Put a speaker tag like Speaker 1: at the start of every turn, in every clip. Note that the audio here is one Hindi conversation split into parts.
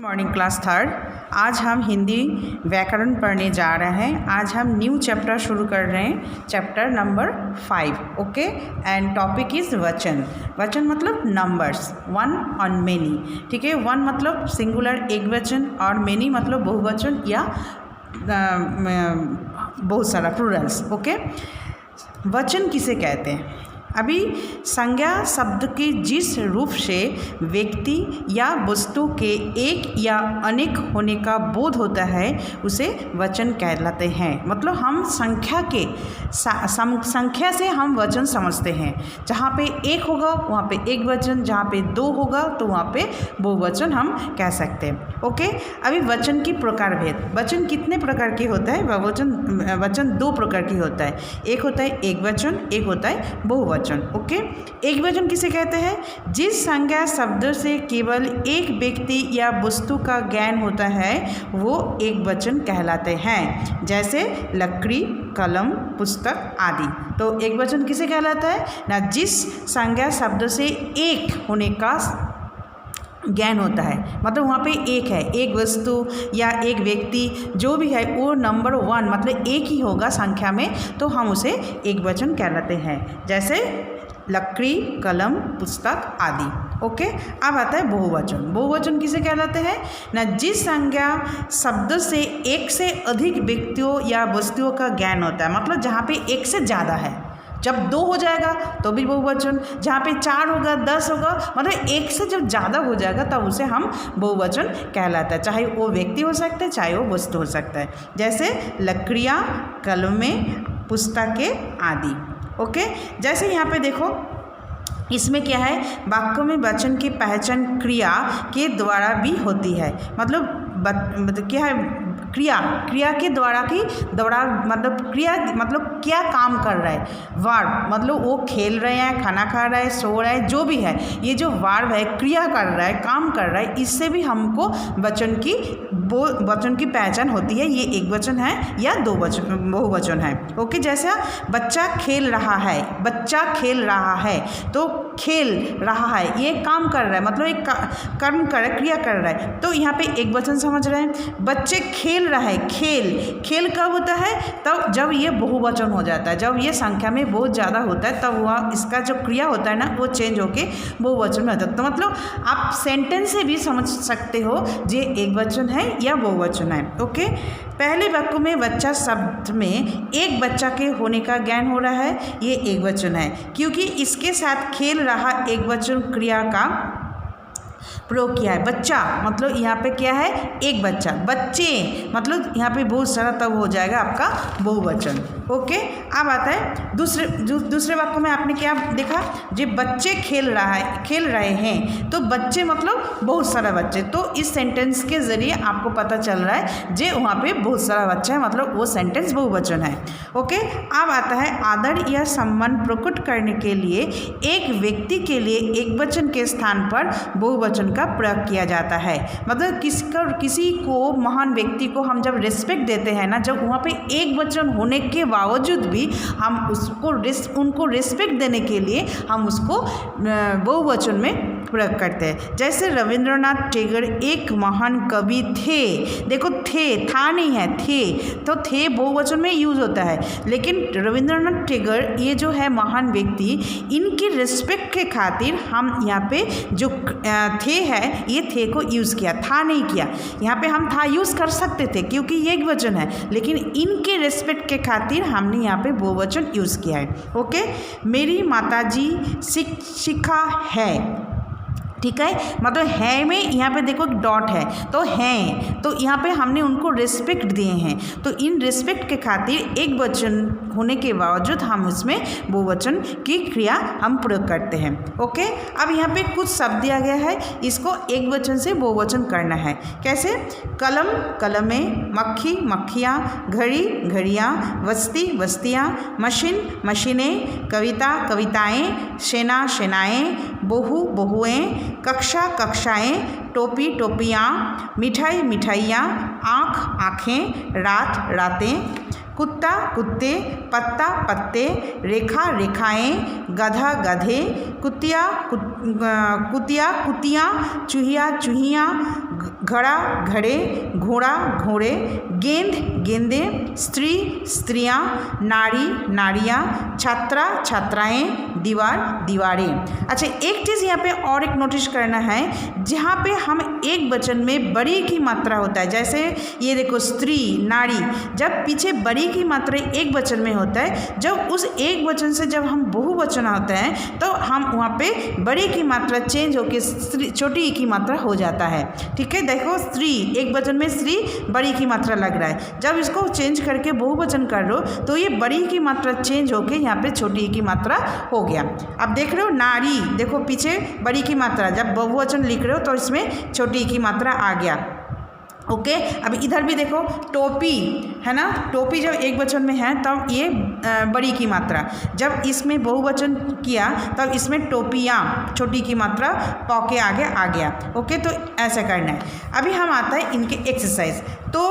Speaker 1: Morning class third. आज हम हिंदी व्याकरण पढ़ने जा रहे हैं। आज हम न्यू चैप्टर शुरू कर रहे हैं, chapter number 5। Okay, and topic is वचन। वचन मतलब नंबर्स, वन और मेनी। ठीक है, वन मतलब सिंगुलर एक वचन और मेनी मतलब बहुवचन या बहुत सारा प्लूरल्स। ओके, वचन किसे कहते हैं? अभी संज्ञा शब्द के जिस रूप से व्यक्ति या वस्तु के एक या अनेक होने का बोध होता है उसे वचन कहलाते हैं। मतलब हम संख्या के संख्या से हम वचन समझते हैं। जहाँ पे एक होगा वहाँ पे एक वचन, जहाँ पे दो होगा तो वहाँ पे बहुवचन हम कह सकते हैं। ओके, अभी वचन की प्रकार भेद। वचन कितने प्रकार के होता है? वचन दो प्रकार की होता है। एक होता है एक वचन, एक होता है बहुवचन। ओके, एक वचन किसे कहते हैं? जिस संज्ञा शब्द से केवल एक व्यक्ति या वस्तु का ज्ञान होता है वो एक वचन कहलाते हैं। जैसे लकड़ी, कलम, पुस्तक आदि। तो एक वचन किसे कहलाता है ना? जिस संज्ञा शब्द से एक होने का ज्ञान होता है, मतलब वहाँ पे एक है, एक वस्तु या एक व्यक्ति जो भी है वो नंबर वन मतलब एक ही होगा संख्या में, तो हम उसे एक वचन कहलाते हैं। जैसे लकड़ी, कलम, पुस्तक आदि। ओके, अब आता है बहुवचन। बहुवचन किसे कहलाते हैं ना? जिस संज्ञा शब्द से एक से अधिक व्यक्तियों या वस्तुओं का ज्ञान होता है, मतलब जहाँ पे एक से ज़्यादा है। जब दो हो जाएगा तो भी बहुवचन, जहाँ पे चार होगा, 10 होगा, मतलब एक से जब ज़्यादा हो जाएगा तब उसे हम बहुवचन कहलाता है। चाहे वो व्यक्ति हो सकता है, चाहे वो वस्तु हो सकता है। जैसे लकड़ियाँ, कलमें, पुस्तकें आदि। ओके, जैसे यहाँ पे देखो, इसमें क्या है? वाक्य में वचन की पहचान क्रिया के द्वारा भी होती है। मतलब क्या है? क्रिया के द्वारा मतलब क्रिया मतलब क्या काम कर रहा है। वर्ब मतलब वो खेल रहे हैं, खाना खा रहा है, सो रहा है, जो भी है, ये जो वर्ब है क्रिया कर रहा है, काम कर रहा है, इससे भी हमको वचन की पहचान होती है। ये एक वचन है या दो वचन बहुवचन है। ओके, जैसा बच्चा खेल रहा है, बच्चा खेल रहा है, तो खेल रहा है ये काम कर रहा है, मतलब एक कर्म कर रहा है, क्रिया कर रहा है, तो यहाँ पे एक वचन समझ रहे हैं। बच्चे खेल रहा है, खेल कब होता है? तब जब ये बहुवचन हो जाता है, जब ये संख्या में बहुत ज़्यादा होता है, तब वह इसका जो क्रिया होता है ना वो चेंज होके बहुवचन में होता है। तो मतलब आप सेंटेंस से भी समझ सकते हो ये एक वचन है या बहुवचन है। ओके, पहले वाक्य में बच्चा शब्द में एक बच्चा के होने का ज्ञान हो रहा है, ये एक वचन है, क्योंकि इसके साथ खेल रहा एक वचन क्रिया का प्रयोग किया है। बच्चा मतलब यहाँ पे क्या है? एक बच्चा। बच्चे मतलब यहाँ पे बहुत सारा, तब हो जाएगा आपका बहुवचन। ओके, अब आता है दूसरे वाक्य में आपने क्या देखा? जो बच्चे खेल रहे हैं, तो बच्चे मतलब बहुत सारा बच्चे। तो इस सेंटेंस के जरिए आपको पता चल रहा है जे वहाँ पे बहुत सारा बच्चा है, मतलब वो सेंटेंस बहुवचन है। ओके, अब आता है आदर या सम्मान प्रकट करने के लिए एक व्यक्ति के लिए एक वचन के स्थान पर बहुवचन का प्रयोग किया जाता है। मतलब किसी को, महान व्यक्ति को हम जब रिस्पेक्ट देते हैं ना, जब वहाँ पे एक वचन होने के बावजूद भी हम उनको रिस्पेक्ट देने के लिए हम उसको बहुवचन में प्रयोग करते हैं। जैसे रविंद्रनाथ टैगोर एक महान कवि थे। देखो थे, था नहीं है, थे, तो थे बहुवचन में यूज होता है, लेकिन रविंद्रनाथ टैगोर ये जो है महान व्यक्ति, इनकी रिस्पेक्ट के खातिर हम यहाँ पे जो थे है, ये थे को यूज़ किया, था नहीं किया। यहाँ पे हम था यूज़ कर सकते थे क्योंकि ये एक वचन है, लेकिन इनके रिस्पेक्ट के खातिर हमने यहाँ पे बहुवचन यूज़ किया है। ओके, मेरी माताजी शिक्षिका है। ठीक है, मतलब है में यहाँ पे देखो डॉट है, तो हैं, तो यहाँ पे हमने उनको रिस्पेक्ट दिए हैं, तो इन रिस्पेक्ट के खातिर एक वचन होने के बावजूद हम उसमें बहुवचन की क्रिया हम प्रयोग करते हैं। ओके, अब यहाँ पे कुछ शब्द दिया गया है, इसको एक वचन से बहुवचन करना है। कैसे? कलम, कलमें, मक्खी, मक्खियाँ, घड़ी, घड़ियाँ, बस्ती, बस्तियाँ, मशीन, मशीनें, कविता, कविताएँ, सेना, सेनाएँ, बहु, बहुएँ, कक्षा, कक्षाएँ, टोपी, टोपियाँ, मिठाई, मिठाइयाँ, आँख, आँखें, रात, रातें, कुत्ता, कुत्ते, पत्ता, पत्ते, रेखा, रेखाएँ, गधा, गधे, कुतिया, कुतियाँ, चूहिया, चूहियाँ, घड़ा घड़े, घोड़ा घोड़े, गेंद गेंदे, स्त्री स्त्रियाँ, नारी नारियाँ, छात्रा छात्राएँ, दीवार दीवारें। अच्छा, एक चीज़ यहाँ पे और एक नोटिस करना है, जहाँ पे हम एक वचन में बड़ी की मात्रा होता है, जैसे ये देखो स्त्री नारी, जब पीछे बड़ी की मात्रा एक वचन में होता है, जब उस एक वचन से जब हम बहुवचन होते हैं तो हम वहाँ पे बड़ी की मात्रा चेंज होकर छोटी ई की मात्रा हो जाता है। ठीक है, देखो स्त्री एक वचन में स्त्री बड़ी की मात्रा लग रहा है, जब इसको चेंज करके बहुवचन कर लो तो ये बड़ी की मात्रा चेंज होकर यहाँ पे छोटी ई की मात्रा हो गया। अब देख रहे हो नारी, देखो पीछे बड़ी की मात्रा, जब बहुवचन लिख रहे हो तो इसमें छोटी ई की मात्रा आ गया। ओके, अब इधर भी देखो टोपी है ना, टोपी जब एक वचन में है तब ये बड़ी की मात्रा, जब इसमें बहुवचन किया तब इसमें टोपियाँ छोटी की मात्रा पौ के आगे आ गया। ओके, तो ऐसा करना है। अभी हम आता है इनके एक्सरसाइज। तो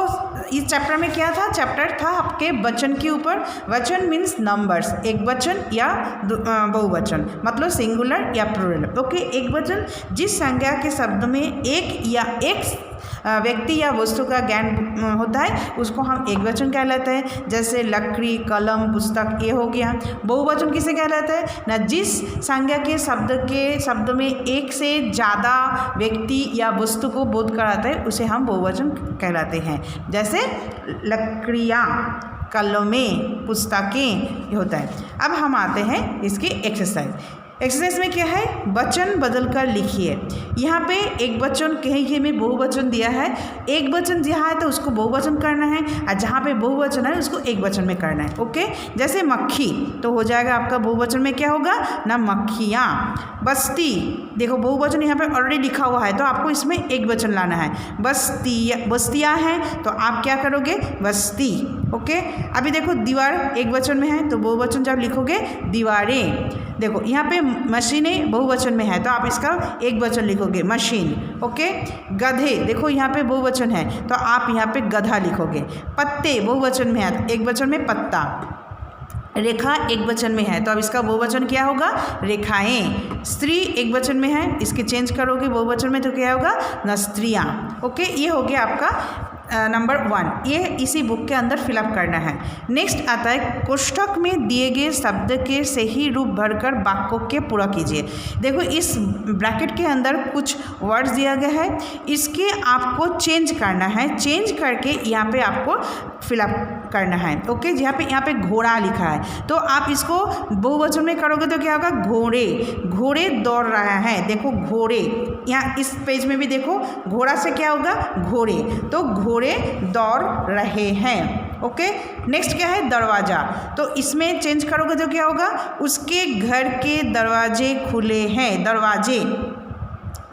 Speaker 1: इस चैप्टर में क्या था, चैप्टर था आपके वचन के ऊपर। वचन मीन्स नंबर्स, एक वचन या बहुवचन, मतलब सिंगुलर या प्लूरल। ओके, एक वचन जिस संज्ञा के शब्द में एक या एक व्यक्ति या वस्तु का ज्ञान होता है उसको हम एक वचन कहलाते हैं, जैसे लकड़ी कलम पुस्तक, ये हो गया। बहुवचन किसे कहलाता है ना, जिस संज्ञा के शब्द में एक से ज़्यादा व्यक्ति या वस्तु को बोध कराता है उसे हम बहुवचन कहलाते हैं, जैसे लकड़ियाँ कलमें पुस्तकें होता है। अब हम आते हैं इसकी एक्सरसाइज। एक्सरसाइज में क्या है, वचन बदल कर लिखिए। यहाँ पे एक वचन कहीं में बहुवचन दिया है, एक वचन जहाँ है तो उसको बहुवचन करना है, और जहाँ पे बहुवचन है उसको एक वचन में करना है। ओके, जैसे मक्खी तो हो जाएगा आपका बहुवचन में क्या होगा ना, मक्खियाँ। बस्ती, देखो बहुवचन यहाँ पे ऑलरेडी लिखा हुआ है तो आपको इसमें एक वचन लाना है। बस्तियाँ हैं तो आप क्या करोगे, बस्ती। ओके, अभी देखो दीवार एक वचन में है तो बहुवचन जब लिखोगे दीवारें। देखो यहाँ पे मशीनें बहुवचन में है तो आप इसका एक वचन लिखोगे मशीन। ओके, गधे, देखो यहाँ पे बहुवचन है तो आप यहाँ पे गधा लिखोगे। पत्ते बहुवचन में है, एक वचन में पत्ता। रेखा एक वचन में है तो अब इसका बहुवचन क्या होगा, रेखाएं। स्त्री एक वचन में है, इसके चेंज करोगे बहुवचन में तो क्या होगा ना, स्त्रियाँ। ओके, ये हो गया आपका नंबर 1, ये इसी बुक के अंदर फिलअप करना है। नेक्स्ट आता है कोष्ठक में दिए गए शब्द के सही रूप भरकर वाक्यों के पूरा कीजिए। देखो इस ब्रैकेट के अंदर कुछ वर्ड्स दिया गया है, इसके आपको चेंज करना है, चेंज करके यहाँ पे आपको फिलअप करना है। ओके, यहाँ पे घोड़ा लिखा है तो आप इसको बहुवचन में करोगे तो क्या होगा, घोड़े। घोड़े दौड़ रहा है, देखो घोड़े, यहाँ इस पेज में भी देखो घोड़ा से क्या होगा, घोड़े, तो घोड़े दौड़ रहे हैं। ओके, नेक्स्ट क्या है, दरवाज़ा, तो इसमें चेंज करोगे तो क्या होगा, उसके घर के दरवाजे खुले हैं, दरवाजे।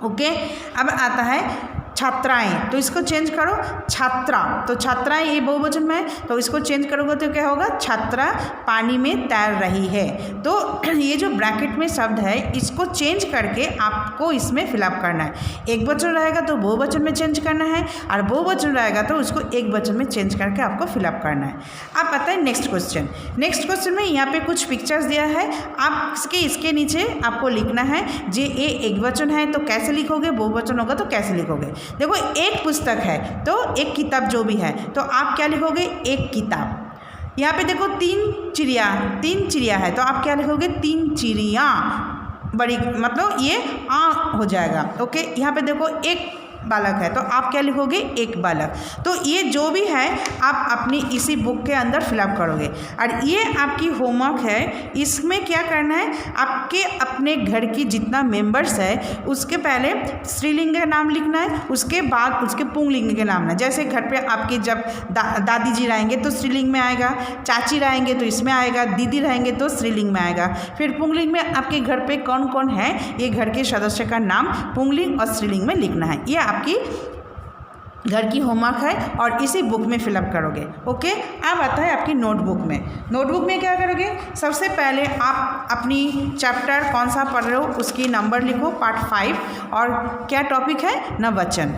Speaker 1: ओके, अब आता है छात्राएं, तो इसको चेंज करो छात्रा, तो छात्राएं ये बहुवचन में है तो इसको चेंज करोगे तो क्या होगा, छात्रा पानी में तैर रही है। तो ये जो ब्रैकेट में शब्द है इसको चेंज करके आपको इसमें फिलअप करना है। एक वचन रहेगा तो बहुवचन में चेंज करना है, और बहुवचन रहेगा तो उसको एक वचन में चेंज करके आपको फिलअप करना है। आप पता है नेक्स्ट क्वेश्चन। नेक्स्ट क्वेश्चन में यहाँ पे कुछ पिक्चर्स दिया है, आप इसके नीचे आपको लिखना है जे ए एक वचन है तो कैसे लिखोगे, बहुवचन होगा तो कैसे लिखोगे। देखो एक पुस्तक है तो एक किताब जो भी है तो आप क्या लिखोगे, एक किताब। यहाँ पे देखो तीन चिड़िया है तो आप क्या लिखोगे, तीन चिड़ियाँ। बड़ी मतलब ये आ हो जाएगा। ओके, यहाँ पे देखो एक बालक है तो आप क्या लिखोगे, एक बालक। तो ये जो भी है आप अपनी इसी बुक के अंदर फिलअप करोगे। और ये आपकी होमवर्क है, इसमें क्या करना है, आपके अपने घर की जितना मेंबर्स है उसके पहले स्त्रीलिंग का नाम लिखना है, उसके बाद उसके पुंगलिंग के नाम है। जैसे घर पे आपके जब दादी जी रहेंगे तो स्त्रीलिंग में आएगा, चाची रहेंगे तो इसमें आएगा, दीदी रहेंगे तो स्त्रीलिंग में आएगा। फिर पुंगलिंग में आपके घर पे कौन कौन है ये घर के सदस्य का नाम पुंगलिंग और स्त्रीलिंग में लिखना है। ये आपकी घर की होमवर्क है और इसी बुक में फिलअप करोगे। ओके, अब आता है आपकी नोटबुक में। नोटबुक में क्या करोगे, सबसे पहले आप अपनी चैप्टर कौन सा पढ़ रहे हो उसकी नंबर लिखो, पार्ट 5, और क्या टॉपिक है ना, वचन।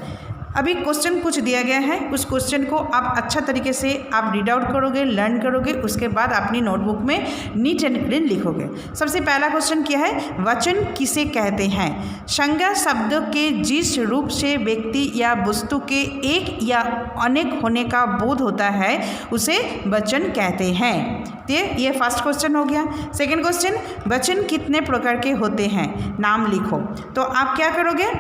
Speaker 1: अभी क्वेश्चन कुछ दिया गया है, उस क्वेश्चन को आप अच्छा तरीके से आप रीड आउट करोगे, लर्न करोगे, उसके बाद अपनी नोटबुक में नीट एंड क्लीन लिखोगे। सबसे पहला क्वेश्चन क्या है, वचन किसे कहते हैं? संज्ञा शब्द के जिस रूप से व्यक्ति या वस्तु के एक या अनेक होने का बोध होता है उसे वचन कहते हैं। तो ये फर्स्ट क्वेश्चन हो गया। सेकेंड क्वेश्चन, वचन कितने प्रकार के होते हैं? नाम लिखो। तो आप क्या करोगे,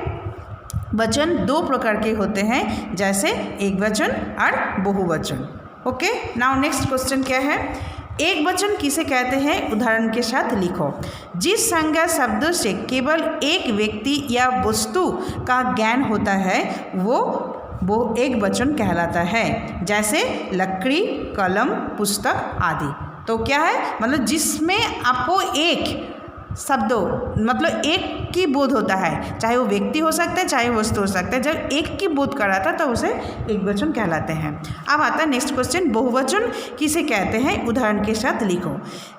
Speaker 1: वचन 2 प्रकार के होते हैं, जैसे एक वचन और बहुवचन। ओके, नाउ नेक्स्ट क्वेश्चन क्या है, एक वचन किसे कहते हैं? उदाहरण के साथ लिखो। जिस संज्ञा शब्द से केवल एक व्यक्ति या वस्तु का ज्ञान होता है वो एक वचन कहलाता है, जैसे लकड़ी, कलम, पुस्तक आदि। तो क्या है, मतलब जिसमें आपको एक शब्दों मतलब एक की बोध होता है, चाहे वो व्यक्ति हो सकता है चाहे वस्तु हो सकता है, जब एक की बोध कराता है तो उसे एक वचन कहलाते हैं। अब आता है नेक्स्ट क्वेश्चन, बहुवचन किसे कहते हैं? उदाहरण के साथ लिखो।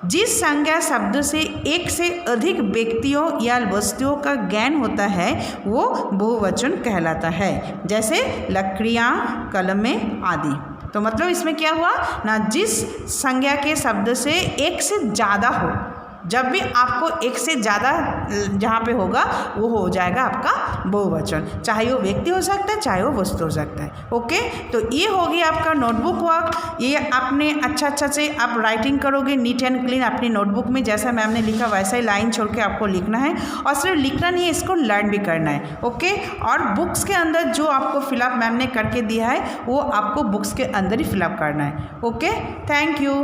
Speaker 1: जिस संज्ञा शब्द से एक से अधिक व्यक्तियों या वस्तुओं का ज्ञान होता है वो बहुवचन कहलाता है, जैसे लकड़ियाँ, कलमें आदि। तो मतलब इसमें क्या हुआ ना, जिस संज्ञा के शब्द से एक से ज़्यादा हो, जब भी आपको एक से ज़्यादा जहाँ पे होगा वो हो जाएगा आपका बहुवचन, चाहे वो व्यक्ति हो सकता है चाहे वो वस्तु हो सकता है। ओके, तो ये होगी आपका नोटबुक वर्क। ये आपने अच्छा से आप राइटिंग करोगे नीट एंड क्लीन अपनी नोटबुक में, जैसा मैम ने लिखा वैसा ही लाइन छोड़ के आपको लिखना है, और सिर्फ लिखना नहीं है, इसको लर्न भी करना है। ओके, और बुक्स के अंदर जो आपको फिलअप मैम ने करके दिया है वो आपको बुक्स के अंदर ही फिलअप करना है। Okay, thank you.